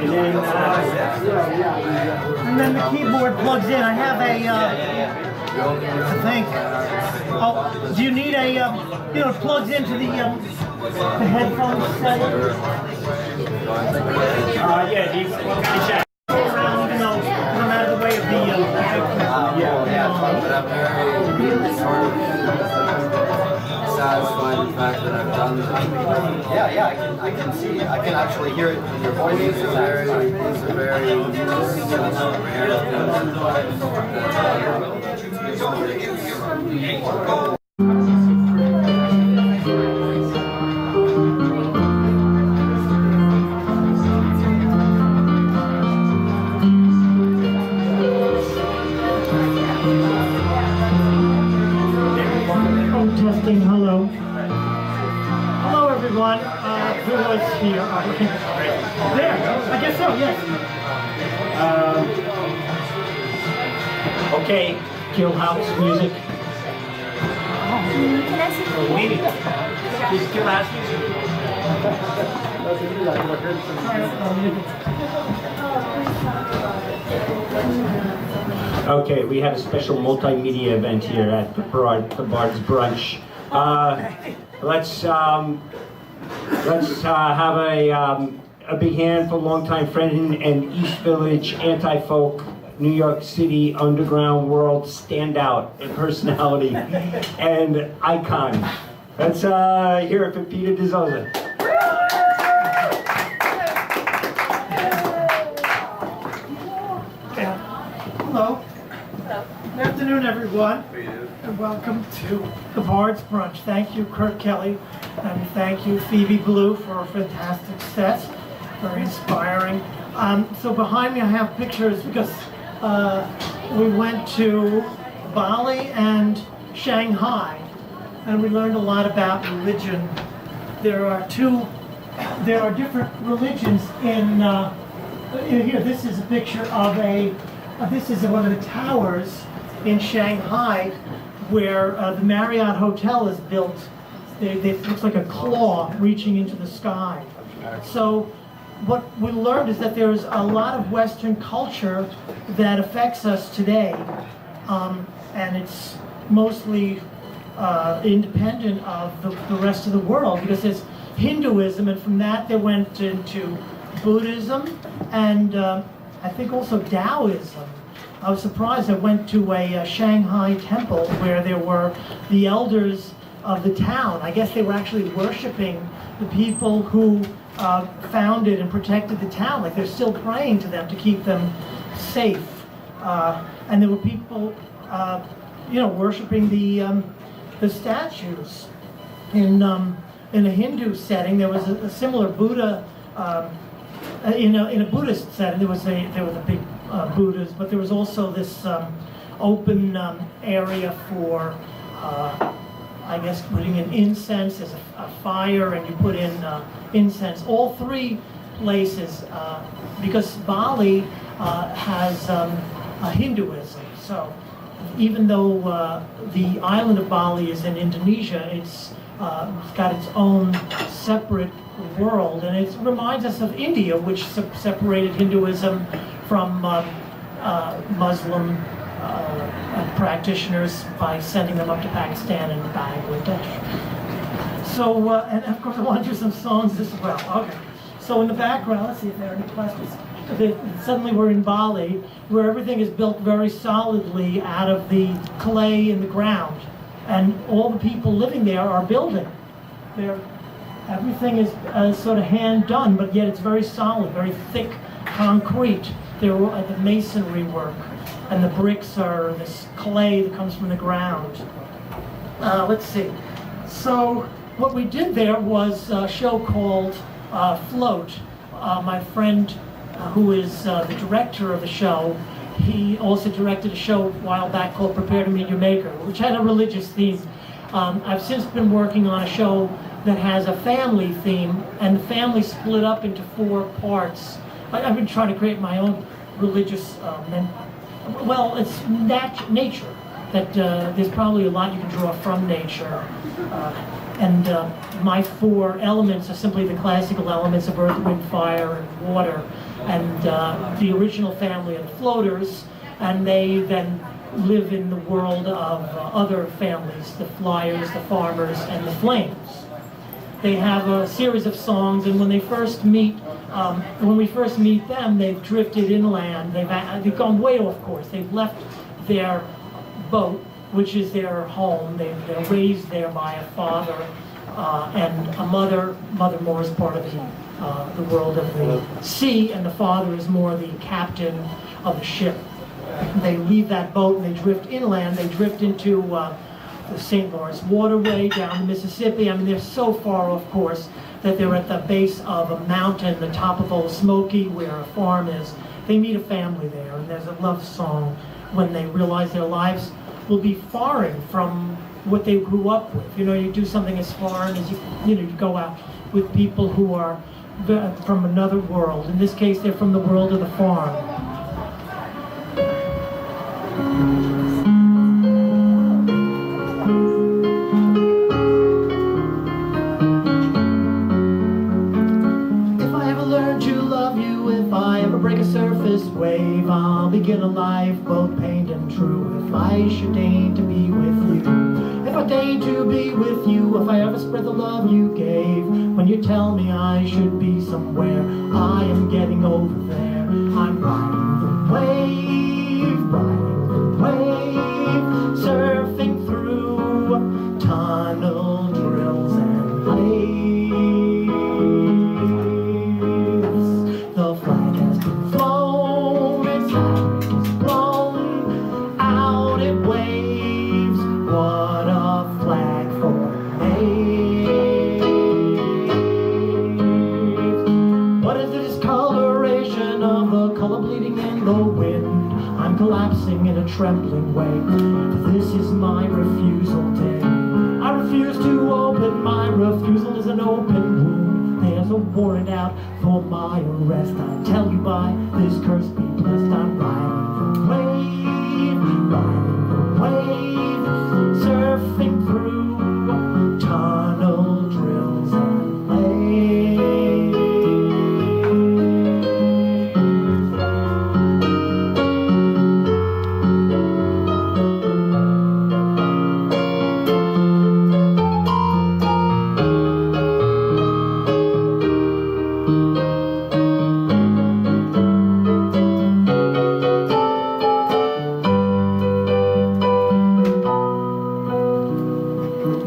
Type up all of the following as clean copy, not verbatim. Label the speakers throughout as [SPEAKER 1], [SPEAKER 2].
[SPEAKER 1] And then the keyboard plugs in. I have a, I think. Oh, do you need a, it plugs into the headphones set?
[SPEAKER 2] Yeah, he's check.
[SPEAKER 1] Around, even though I'm out of the way of the,
[SPEAKER 3] but I'm very sort of satisfied with the fact that I've done this.
[SPEAKER 4] I can see, I can actually hear it in your voice.
[SPEAKER 3] These are very
[SPEAKER 1] testing, hello. Hello everyone. Who was here? There, I guess so, yes.
[SPEAKER 2] Okay, Kill House music. Maybe. Is Kill House music? Okay, we have a special multimedia event here at the Bard's Brunch. Let's have a big hand for longtime friend and East Village anti-folk New York City underground world standout and personality and icon. Let's hear it for Peter Dizozza.
[SPEAKER 1] Hello. Good afternoon, everyone. And welcome to the Bard's Brunch. Thank you, Kurt Kelly, and thank you, Phoebe Blue, for a fantastic set. Very inspiring. So behind me I have pictures because we went to Bali and Shanghai, and we learned a lot about religion. There are different religions in here. This is a picture of this is one of the towers in Shanghai where the Marriott Hotel is built. It looks like a claw reaching into the sky. So what we learned is that there's a lot of Western culture that affects us today, and it's mostly independent of the rest of the world, because there's Hinduism, and from that they went into Buddhism and I think also Taoism. I was surprised. I went to a Shanghai temple where there were the elders of the town. I guess they were actually worshiping the people who founded and protected the town. Like they're still praying to them to keep them safe. And there were people, worshiping the statues. In a Hindu setting, there was a similar Buddha. In a Buddhist setting, there was a big Buddhas, but there was also this open area for, I guess, putting in incense. There's a fire, and you put in incense. All three places, because Bali has Hinduism. So even though the island of Bali is in Indonesia, it's got its own separate world, and it reminds us of India, which separated Hinduism from Muslim practitioners by sending them up to Pakistan and Bangladesh. So, and of course I want to do some songs as well. Okay, so in the background, let's see if there are any questions. Suddenly we're in Bali, where everything is built very solidly out of the clay in the ground, and all the people living there are building. Everything is sort of hand done, but yet it's very solid, very thick concrete. They're the masonry work, and the bricks are this clay that comes from the ground. Let's see. So what we did there was a show called Float. My friend, who is the director of the show, he also directed a show a while back called Prepare to Meet Your Maker, which had a religious theme. I've since been working on a show that has a family theme, and the family split up into 4 parts. I've been trying to create my own religious, it's nature. That there's probably a lot you can draw from nature. And my 4 elements are simply the classical elements of earth, wind, fire, and water. And the original family are the floaters, and they then live in the world of other families, the flyers, the farmers, and the flames. They have a series of songs, and when they first meet, when we first meet them, they've drifted inland. They've gone way off course. They've left their boat, which is their home. They're raised there by a father and a mother. Mother Moree is part of the world of the sea, and the father is more the captain of the ship. They leave that boat and they drift inland. They drift into the St. Lawrence waterway, down the Mississippi. I mean, they're so far off course that they're at the base of a mountain, the top of Old Smoky, where a farm is. They meet a family there, and there's a love song when they realize their lives will be foreign from what they grew up with. You know, you do something as foreign as you go out with people who are from another world. In this case, they're from the world of the farm. If I ever learn to love you, if I ever break a surface wave, I'll begin a life both pained and true. If I should deign to be with you, if I deign to be with you, if I ever spread the love you gave, when you tell me I should be somewhere, I am getting over there. I'm riding the wave, surfing through tunnel drills and waves. The flag has been flown, its flag is blown out, it waves. What a flag for waves. What is the discoloration of the color bleeding in the wind? I'm collapsing in a trembling way. This is my refusal day. I refuse to open. My refusal is an open wound. There's a warrant out for my arrest. I tell you by this curse be blessed. I'm riding the wave, surfing through tunnel drills and waves.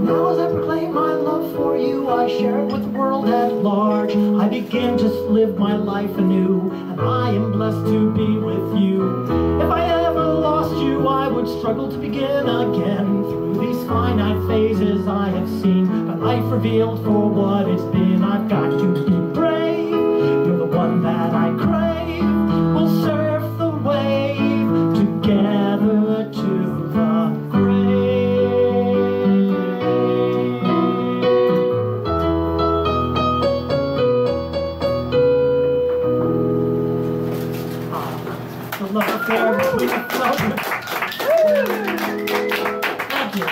[SPEAKER 1] Now as I proclaim my love for you, I share it with the world at large. I begin to live my life anew, and I am blessed to be with you. If I ever lost you, I would struggle to begin again. Through these finite phases I have seen my life revealed for what it's been. I've got to be brave, you're the one that I crave. We'll surf the wave together to the grave. The love affair between the floaters. Thank you.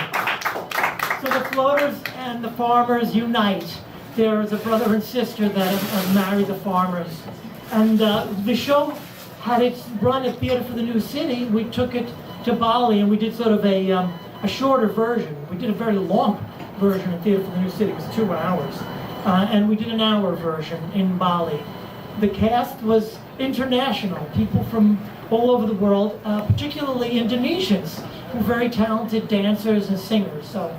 [SPEAKER 1] So the floaters and the farmers unite. There is a brother and sister that have married the farmers. And the show had its run at Theater for the New City. We took it to Bali and we did sort of a shorter version. We did a very long version at Theater for the New City. It was 2 hours. And we did an hour version in Bali. The cast was international, people from all over the world, particularly Indonesians, who are very talented dancers and singers. So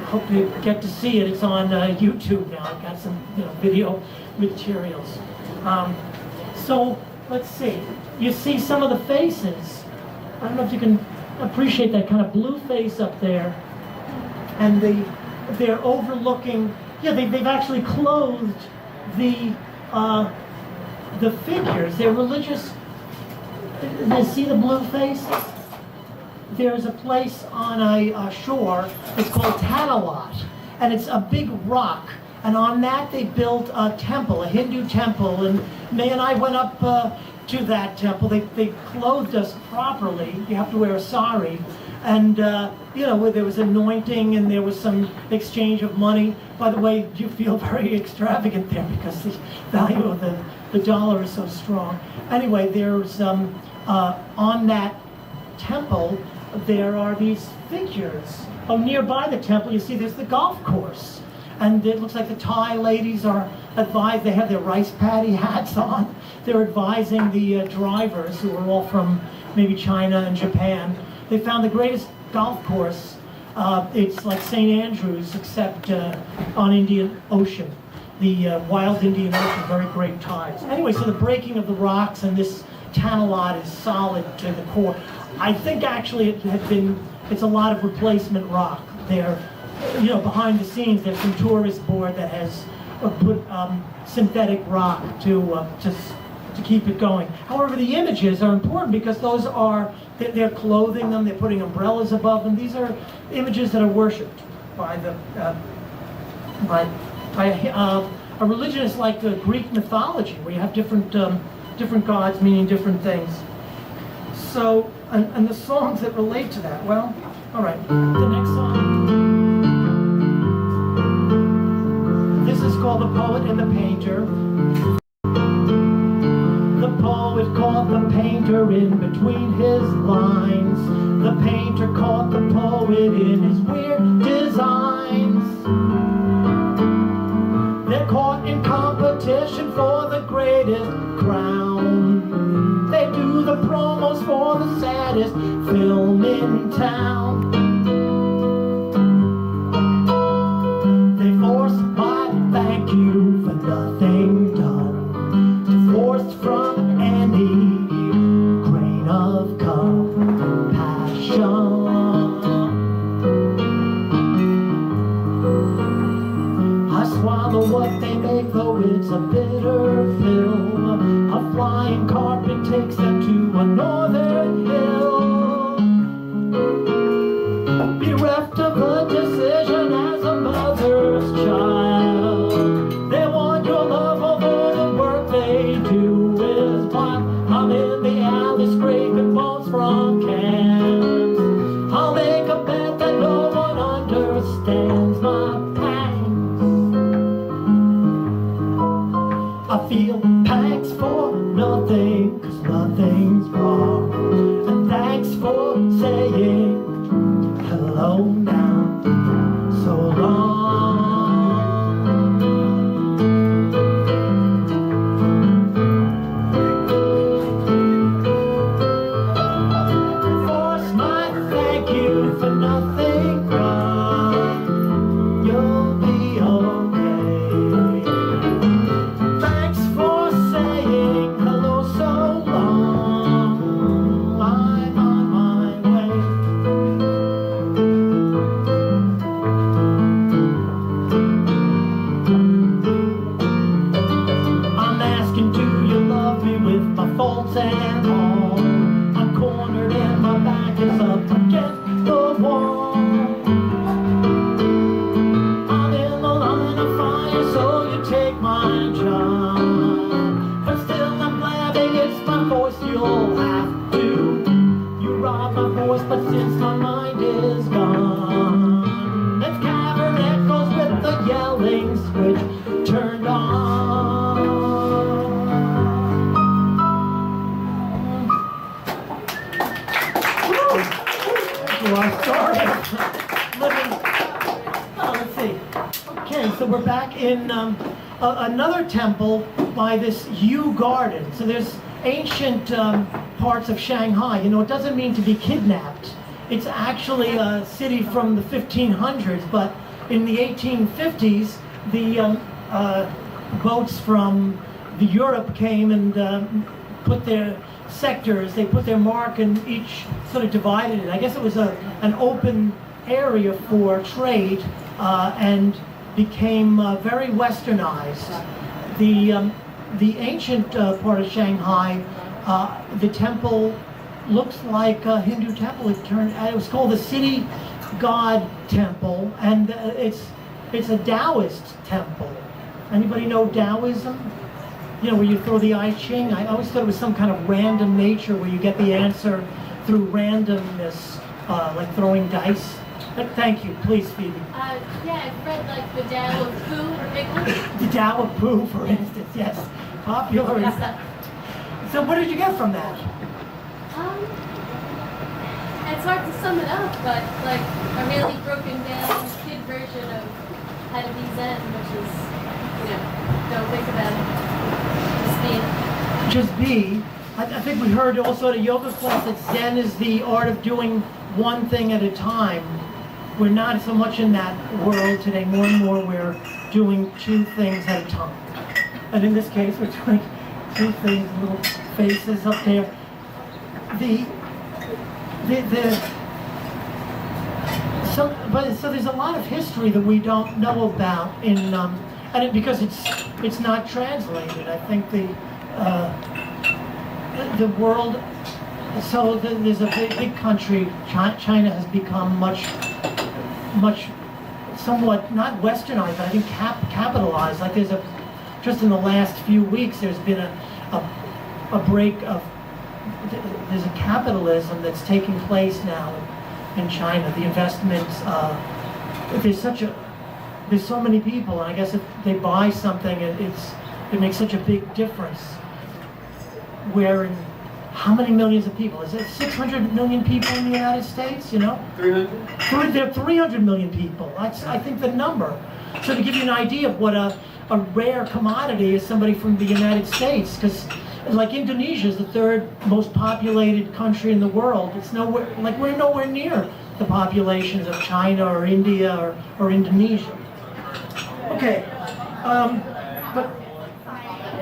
[SPEAKER 1] hope you get to see it. It's on YouTube now. I've got some video materials. So let's see. You see some of the faces. I don't know if you can appreciate that kind of blue face up there. And they're overlooking. Yeah, they've actually clothed the figures. They're religious. You see the blue faces? There's a place on a shore, it's called Tanawat, and it's a big rock, and on that they built a temple, a Hindu temple, and May and I went up to that temple. They clothed us properly. You have to wear a sari, And where there was anointing and there was some exchange of money. By the way, you feel very extravagant there because the value of the dollar is so strong. Anyway, there's on that temple there are these figures. Oh, nearby the temple, you see there's the golf course. And it looks like the Thai ladies are advised, they have their rice paddy hats on. They're advising the drivers, who are all from maybe China and Japan. They found the greatest golf course. It's like St. Andrews, except on Indian Ocean. The wild Indian Ocean, very great tides. Anyway, so the breaking of the rocks and this tantalite is solid to the core. I think actually it's a lot of replacement rock there. Behind the scenes, there's some tourist board that has put synthetic rock to keep it going. However, the images are important because those are, they're clothing them, they're putting umbrellas above them. These are images that are worshipped by a religion is like the Greek mythology, where you have different gods meaning different things. So, and the songs that relate to that, well, all right, the next song. This is called The Poet and the Painter. The poet caught the painter in between his lines. The painter caught the poet in his weird designs. They're caught in competition for the greatest crown. They do the promos for the saddest film in town. They force my thank you for nothing done, divorced from any grain of compassion. I swallow what they make, though it's a bitter pill. A flying carpet takes them to a northern hill. Bereft of a decision as a mother's child. They want your love, although the work they do is vile. I'm in the alley scraping bones from cans. I'll make a bet that no one understands my pangs. I feel pangs for nothing, 'cause nothing's wrong. And thanks for saying hello now, so long. Force my thank you for nothing wrong. You'll be okay. Thanks for saying hello so long. I'm on my way. I'm asking, do you love me with my faults and all? I'm cornered and my back is up against the wall. I'm in the line of fire, so you take my job. But still I'm blabbing, it's my voice you'll have to. You rob my voice, but since my mind is gone, it's cavern echoes with the yelling switch turned on. Woo! Thank you, I'm sorry. Let's see. Okay, so we're back in another temple by this Yew Garden. So there's ancient parts of Shanghai. It doesn't mean to be kidnapped. It's actually a city from the 1500s, but in the 1850s, the boats from Europe came and put their sectors, they put their mark and each sort of divided it. I guess it was an open area for trade and became very westernized. The ancient part of Shanghai, the temple looks like a Hindu temple. It was called the City God Temple, and it's a Taoist temple. Anybody know Taoism? Where you throw the I Ching. I always thought it was some kind of random nature where you get the answer through randomness. like throwing dice? Thank you, please, Phoebe.
[SPEAKER 5] Yeah, I've read like the Tao of Pooh, the big one.
[SPEAKER 1] The Tao of Pooh, for instance, yes. Popular. So what did you get from that?
[SPEAKER 5] It's hard to sum it up, but like a really broken down kid version of how to be Zen, which is, don't think about it, just be.
[SPEAKER 1] Just be. I think we heard also at a yoga class that Zen is the art of doing one thing at a time. We're not so much in that world today. More and more we're doing two things at a time. And in this case, we're doing two things, little faces up there. So there's a lot of history that we don't know about because it's not translated. I think the world. So there's a big country. China has become much, somewhat not westernized, but I think capitalized. Like just in the last few weeks, there's been a break of. There's a capitalism that's taking place now in China. The investments. There's so many people, and I guess if they buy something, it makes such a big difference. How many millions of people? Is it 600 million people in the United States,
[SPEAKER 3] 300?
[SPEAKER 1] There are 300 million people. That's, I think, the number. So to give you an idea of what a rare commodity is somebody from the United States, because like Indonesia is the third most populated country in the world. It's nowhere, like we're nowhere near the populations of China or India or Indonesia. Okay, but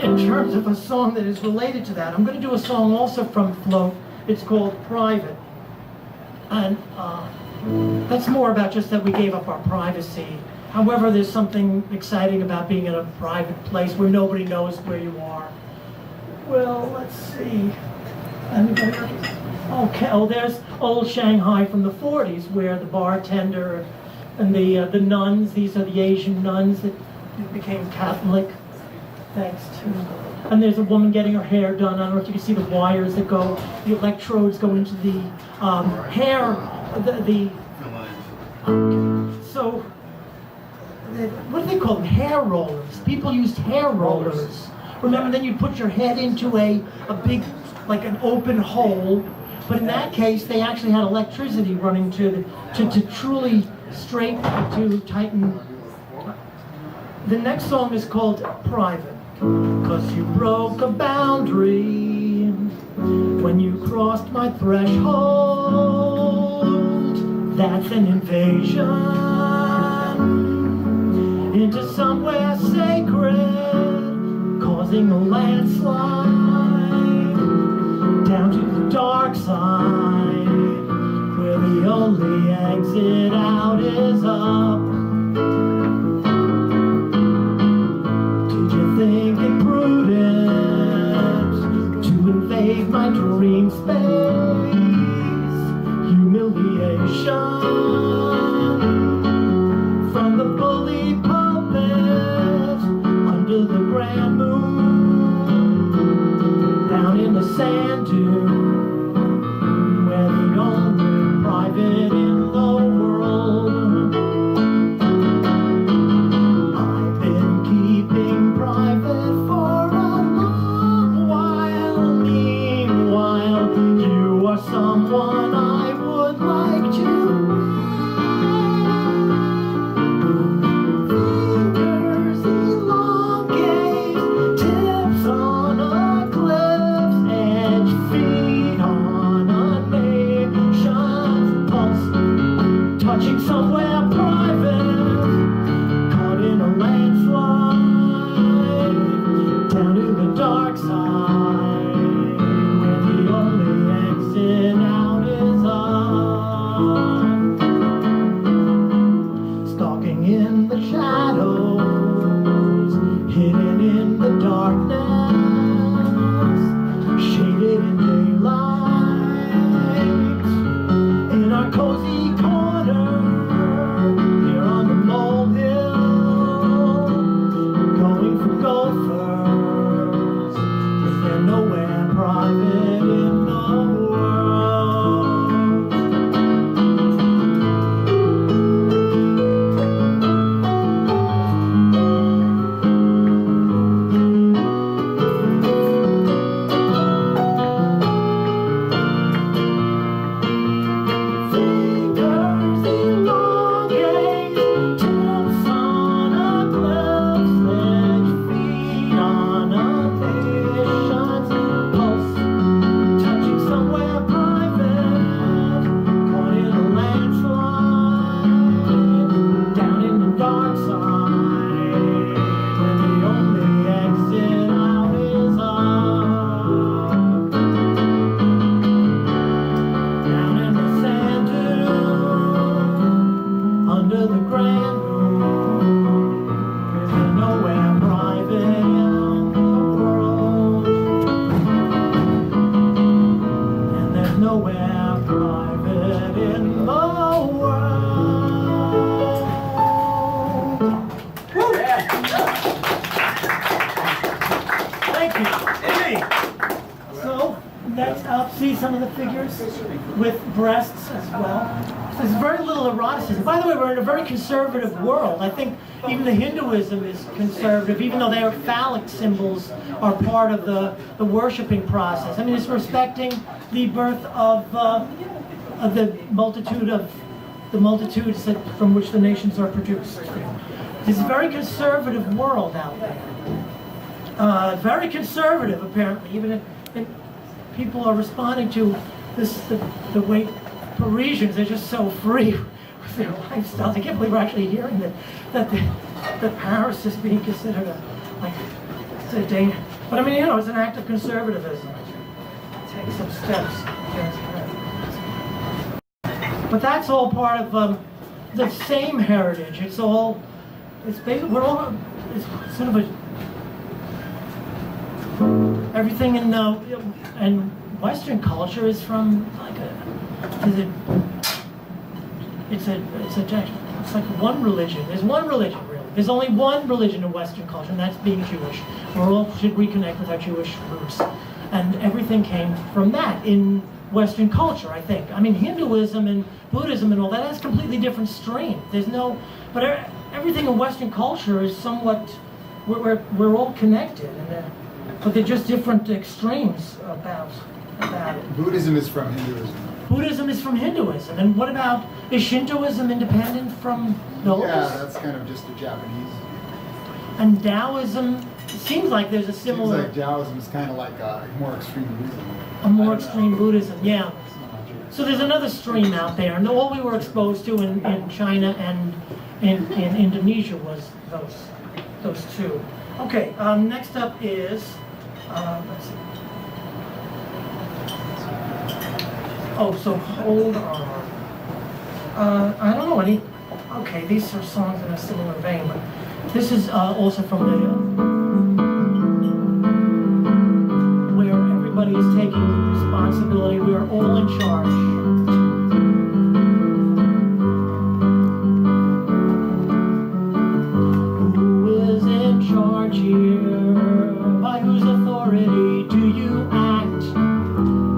[SPEAKER 1] in terms of a song that is related to that, I'm going to do a song also from Float. It's called Private. And that's more about just that we gave up our privacy. However, there's something exciting about being in a private place where nobody knows where you are. Well, let's see. Anybody? Okay, there's old Shanghai from the 40s where the bartender and the nuns, these are the Asian nuns that became Catholic. Thanks to, and there's a woman getting her hair done. I don't know if you can see the wires that go, the electrodes go into the hair. So, what do they call them? Hair rollers. People used hair rollers. Remember, then you'd put your head into a big, like an open hole. But in that case, they actually had electricity running to truly straighten, to tighten. The next song is called Private. 'Cause you broke a boundary when you crossed my threshold. That's an invasion into somewhere sacred, causing a landslide down to the dark side, where the only exit out is up. Think it prudent to invade my dream space? Humiliation from the bully pulpit under the grand moon, down in the sand dune, where the only private in the world. Private for a long while. Meanwhile, you are someone I would like to fingers elongate, tips on a cliff's edge, feet on a nation's pulse, touching somewhere private, caught in a landslide. Down to the dark side, where the only exit out is up. Stalking in the shadows, hidden in the darkness, shaded in daylight, in our cozy corner, here on the molehill, going for gophers. Nowhere private in the world. Next up, see some of the figures with breasts as well. There's very little eroticism. By the way, we're in a very conservative world. I think even the Hinduism is conservative, even though their phallic symbols are part of the worshiping process. I mean, it's respecting the birth of the multitudes from which the nations are produced. It's a very conservative world out there. Very conservative, apparently. Even in people are responding to this, the way Parisians are just so free with their lifestyle. I can't believe we're actually hearing that Paris is being considered a danger. But I mean, you know, it's an act of conservatism. Take some steps. But that's all part of the same heritage. It's all, it's basically, it's sort of everything in Western culture is from like it's like one religion. There's one religion, really. There's only one religion in Western culture, and that's being Jewish. We all should reconnect with our Jewish roots. And everything came from that in Western culture, I think. I mean, Hinduism and Buddhism and all that has completely different strain. But everything in Western culture is somewhat, we're all connected, but they're just different extremes about it.
[SPEAKER 6] Buddhism is from Hinduism.
[SPEAKER 1] Buddhism is from Hinduism. And what about, is Shintoism independent from those?
[SPEAKER 6] Yeah, that's kind of just a Japanese.
[SPEAKER 1] And Taoism, it seems like there's a similar...
[SPEAKER 6] Seems like Taoism is kind of like a more extreme Buddhism.
[SPEAKER 1] A more extreme Buddhism, yeah. So there's another stream out there, and all we were exposed to in China and in Indonesia was those two. Okay, next up is, let's see. Oh, so hold on. I don't know any. Okay, these are songs in a similar vein, but this is also from the where everybody is taking responsibility. We are all in charge. Who is in charge here? By whose authority do you act?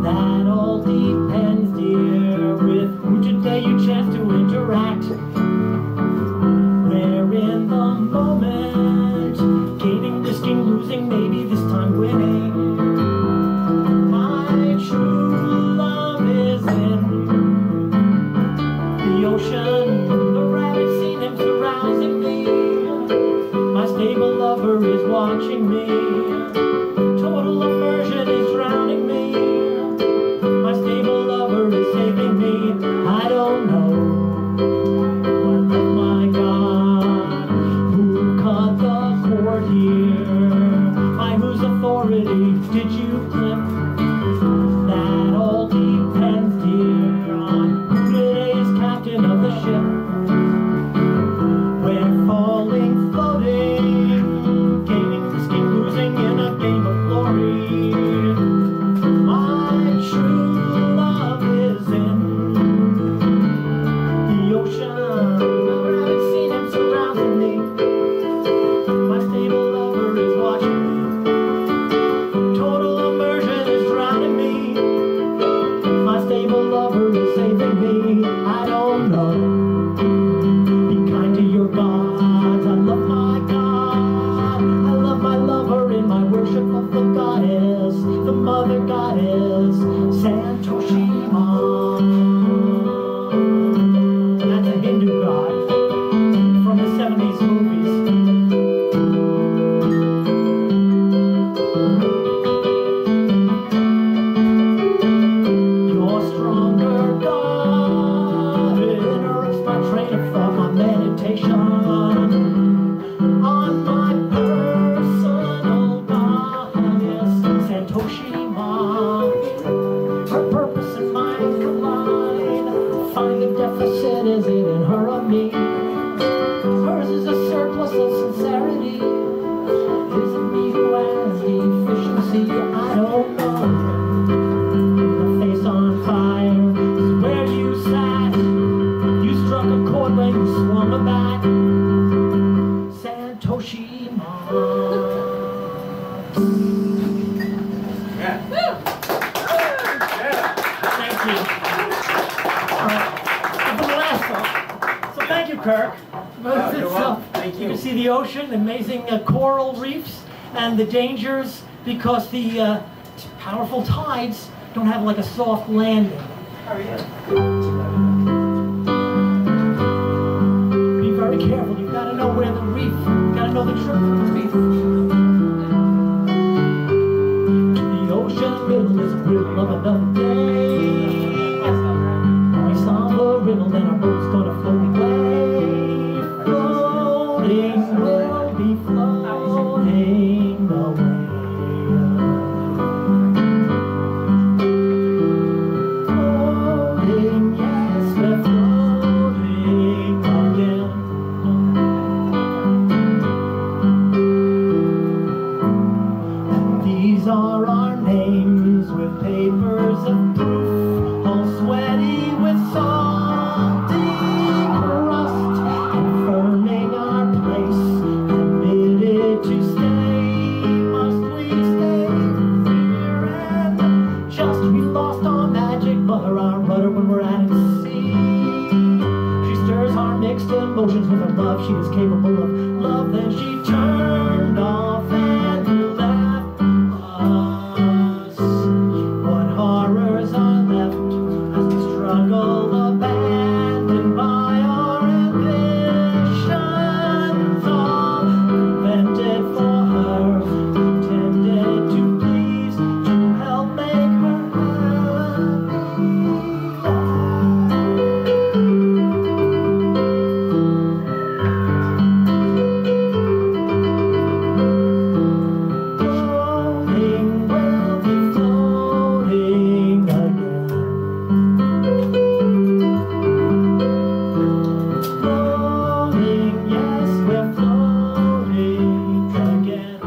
[SPEAKER 1] That all depends, dear, with who today you chance to interact. We're in the moment, gaining, risking, losing, maybe this time winning. My true love is in the ocean, the rabbit seen him surrounding me. My stable lover is watching me. Total immersion is drowning me. My stable lover is saving me. I don't know. What of my God? Who cut the cord here? By whose authority did you clip? That all depends, dear, on who today is captain of the ship. We're falling, floating, gaining, risking, losing in a game of glory. My true love is in the ocean. I haven't seen him surrounding me. My stable lover is watching me. Total immersion is drowning me. My stable lover is saving me. I don't know. Be kind to your gods. I love my God. I love my lover in my worship of the goddess, the mother goddess, Santoshima. That's a Hindu god from the 70s movies. You're stronger, God. Interrupts my train of thought, my meditation on my personal goddess, Santoshima. Her Kirk. But
[SPEAKER 2] you're
[SPEAKER 1] it's,
[SPEAKER 2] welcome. Thank you.
[SPEAKER 1] You can see the ocean, amazing coral reefs, and the dangers because the powerful tides don't have like a soft landing. Be very careful. You've got to know where the reef. You've got to know the truth of the reef. The ocean riddle is a riddle of another day. When we solve the riddle, then our boat's gonna float away. Floating, we'll be floating away. Floating, yes, we're floating again. And these are our names with papers of proof, all sweaty with salty crust, confirming our place, committed to stay. Must we stay here and just we lost our magic mother, our rudder when we're out at sea. She stirs our mixed emotions with her love. She is capable of love. Then she turned off and left us. What horrors are left as we struggle, abandoned by our ambitions, all invented for her, intended to please, to help make her floating, we'll be floating again. Floating, yes, we're floating again.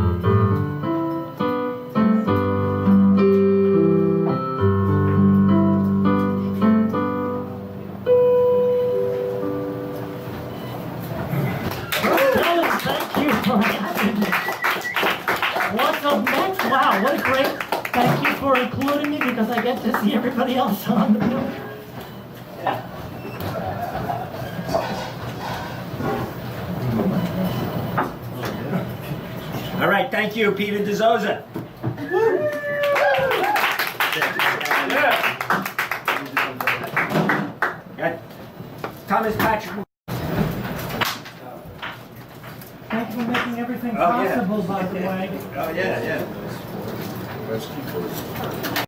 [SPEAKER 1] Fellas, thank you for having me. What's up next? Wow, what a great, thank you for including me because I get to see everybody else on the bill.
[SPEAKER 2] All right, thank you, Peter Dizozza. Got Thomas Patrick.
[SPEAKER 1] Thank you for making everything
[SPEAKER 2] Oh, yeah.
[SPEAKER 1] possible, by the way.
[SPEAKER 2] Oh, yeah, yeah.
[SPEAKER 6] Let's keep going.